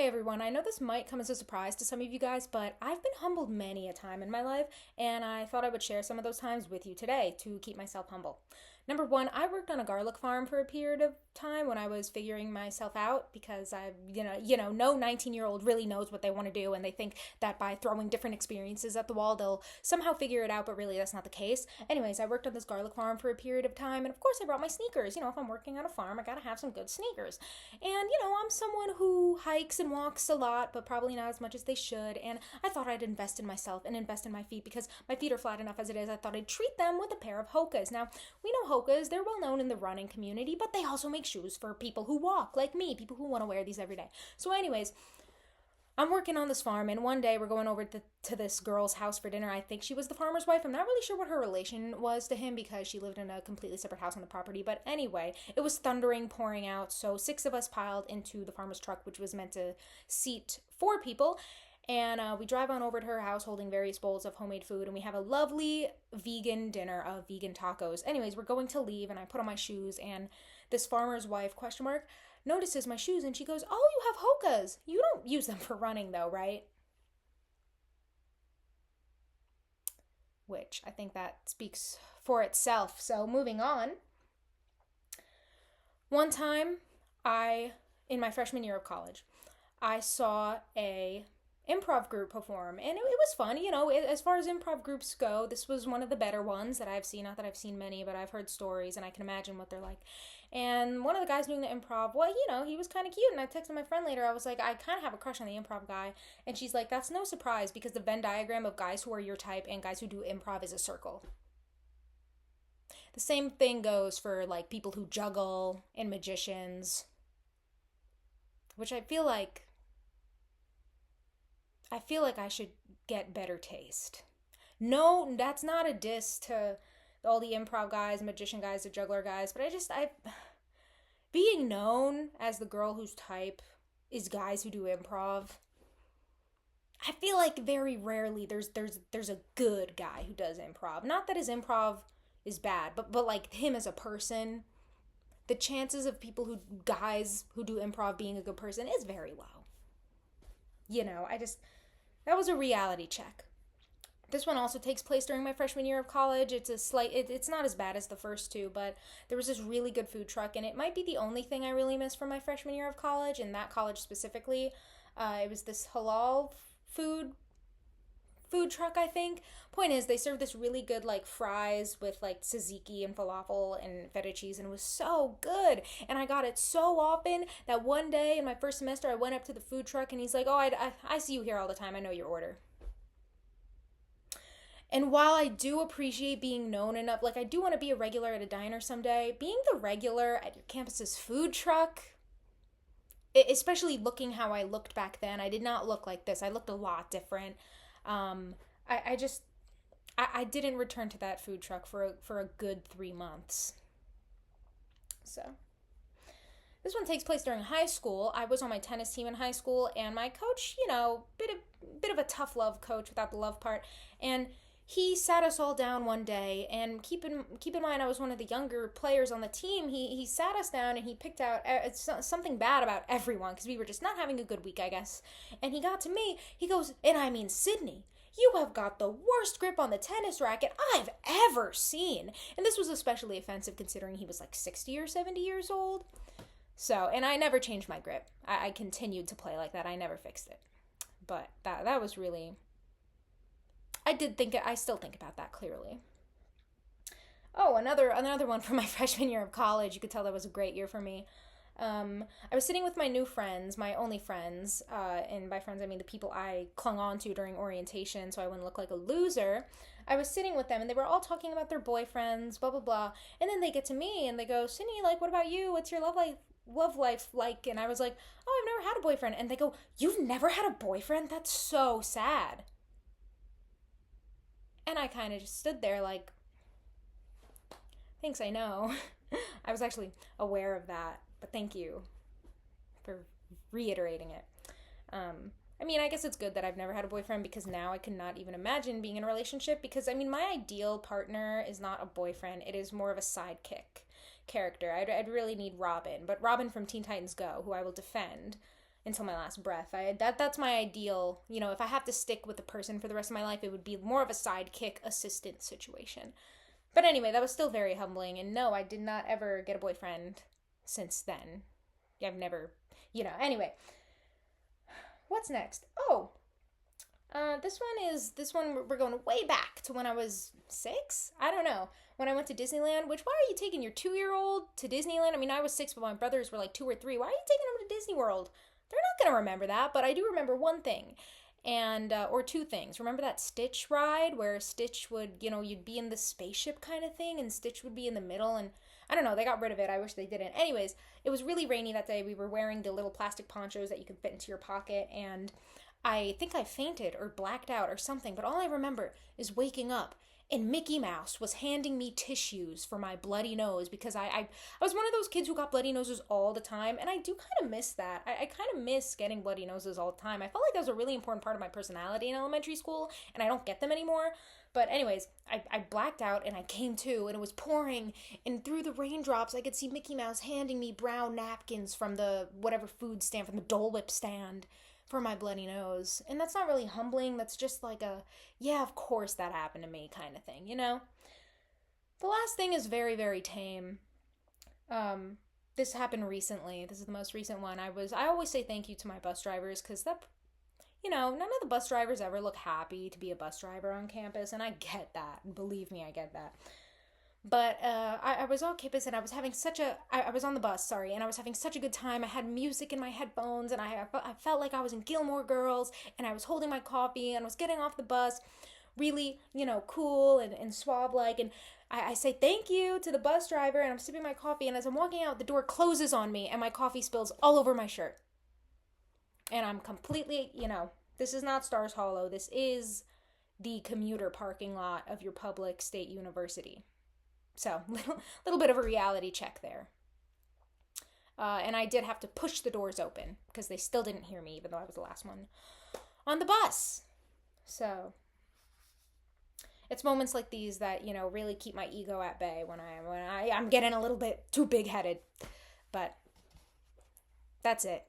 Hey everyone, I know this might come as a surprise to some of you guys, but I've been humbled many a time in my life, and I thought I would share some of those times with you today to keep myself humble. Number one, I worked on a garlic farm for a period of time when I was figuring myself out because no 19-year-old really knows what they want to do, and they think that by throwing different experiences at the wall, they'll somehow figure it out, but really that's not the case. Anyways, I worked on this garlic farm for a period of time, and of course I brought my sneakers. If I'm working on a farm, I gotta have some good sneakers. And, I'm someone who hikes and walks a lot, but probably not as much as they should. And I thought I'd invest in myself and invest in my feet because my feet are flat enough as it is. I thought I'd treat them with a pair of Hokas. Now, we know Hokas, they're well known in the running community, but they also make shoes for people who walk, like me, people who want to wear these every day. So, anyways, I'm working on this farm, and one day we're going over to this girl's house for dinner. I think she was the farmer's wife. I'm not really sure what her relation was to him because she lived in a completely separate house on the property. But anyway, it was thundering, pouring out. So 6 of us piled into the farmer's truck, which was meant to seat 4 people. And we drive on over to her house holding various bowls of homemade food. And we have a lovely vegan dinner of vegan tacos. Anyways, we're going to leave, and I put on my shoes. And this farmer's wife, question mark, notices my shoes, and she goes, "Oh, you have Hokas. You don't use them for running though, right?" Which I think that speaks for itself. So moving on. One time, in my freshman year of college, I saw a improv group perform, and it was fun. As far as improv groups go, this was one of the better ones that I've seen. Not that I've seen many, but I've heard stories, and I can imagine what they're like. And one of the guys doing the improv, well, he was kind of cute. And I texted my friend later. I was like, I kind of have a crush on the improv guy. And she's like, that's no surprise because the Venn diagram of guys who are your type and guys who do improv is a circle. The same thing goes for like people who juggle and magicians, which I feel like I should get better taste. No, that's not a diss to all the improv guys, magician guys, the juggler guys, but being known as the girl whose type is guys who do improv, I feel like very rarely there's a good guy who does improv. Not that his improv is bad, but like him as a person, the chances of guys who do improv being a good person is very low. That was a reality check. This one also takes place during my freshman year of college. It's not as bad as the first two, but there was this really good food truck, and it might be the only thing I really miss from my freshman year of college, and that college specifically. It was this halal food truck, I think. Point is, they served this really good like fries with like tzatziki and falafel and feta cheese, and it was so good. And I got it so often that one day in my first semester, I went up to the food truck, and he's like, "Oh, I see you here all the time. I know your order." And while I do appreciate being known enough, like I do want to be a regular at a diner someday, being the regular at your campus's food truck, especially looking how I looked back then, I did not look like this. I looked a lot different. I didn't return to that food truck for a good 3 months. So this one takes place during high school. I was on my tennis team in high school, and my coach, bit of a tough love coach without the love part, and he sat us all down one day, and keep in mind I was one of the younger players on the team. He sat us down, and he picked out something bad about everyone because we were just not having a good week, I guess. And he got to me. He goes, "And I mean, Sydney, you have got the worst grip on the tennis racket I've ever seen." And this was especially offensive considering he was like 60 or 70 years old. So, and I never changed my grip. I continued to play like that. I never fixed it. But that was really... I still think about that clearly. Oh, another one from my freshman year of college. You could tell that was a great year for me. I was sitting with my new friends, my only friends, and by friends I mean the people I clung on to during orientation so I wouldn't look like a loser. I was sitting with them, and they were all talking about their boyfriends, blah, blah, blah. And then they get to me, and they go, "Sydney, like, what about you? What's your love life like?" And I was like, "Oh, I've never had a boyfriend." And they go, "You've never had a boyfriend? That's so sad." And I kind of just stood there like, thanks, I know. I was actually aware of that, but thank you for reiterating it. I guess it's good that I've never had a boyfriend because now I cannot even imagine being in a relationship because, my ideal partner is not a boyfriend. It is more of a sidekick character. I'd really need Robin, but Robin from Teen Titans Go, who I will defend. until my last breath. That's my ideal. If I have to stick with a person for the rest of my life, it would be more of a sidekick assistant situation. But anyway, that was still very humbling. And no, I did not ever get a boyfriend since then. I've never, Anyway, what's next? Oh, this one we're going way back to when I was 6. I don't know. When I went to Disneyland, which, why are you taking your 2-year-old to Disneyland? I mean, I was 6, but my brothers were like 2 or 3. Why are you taking them to Disney World? They're not going to remember that, but I do remember one thing. And, or two things. Remember that Stitch ride where Stitch would, you'd be in the spaceship kind of thing and Stitch would be in the middle, and I don't know, they got rid of it. I wish they didn't. Anyways, it was really rainy that day. We were wearing the little plastic ponchos that you could fit into your pocket, and I think I fainted or blacked out or something, but all I remember is waking up and Mickey Mouse was handing me tissues for my bloody nose, because I was one of those kids who got bloody noses all the time, and I do kind of miss that. I kind of miss getting bloody noses all the time. I felt like that was a really important part of my personality in elementary school, and I don't get them anymore. But anyways, I blacked out and I came to, and it was pouring, and through the raindrops I could see Mickey Mouse handing me brown napkins from the whatever food stand, from the Dole Whip stand, for my bloody nose. And that's not really humbling. That's just like a, yeah, of course that happened to me kind of thing, The last thing is very, very tame. This happened recently. This is the most recent one. I always say thank you to my bus drivers, because none of the bus drivers ever look happy to be a bus driver on campus, and I get that. Believe me, I get that. But I was on campus, and I was having I was on the bus, sorry, and I was having such a good time. I had music in my headphones, and I felt like I was in Gilmore Girls, and I was holding my coffee, and I was getting off the bus really, cool and suave-like, and I say thank you to the bus driver, and I'm sipping my coffee, and as I'm walking out, the door closes on me, and my coffee spills all over my shirt. And I'm completely, this is not Stars Hollow. This is the commuter parking lot of your public state university. So, little bit of a reality check there. And I did have to push the doors open, because they still didn't hear me, even though I was the last one on the bus. So, it's moments like these that, really keep my ego at bay when I'm getting a little bit too big-headed. But that's it.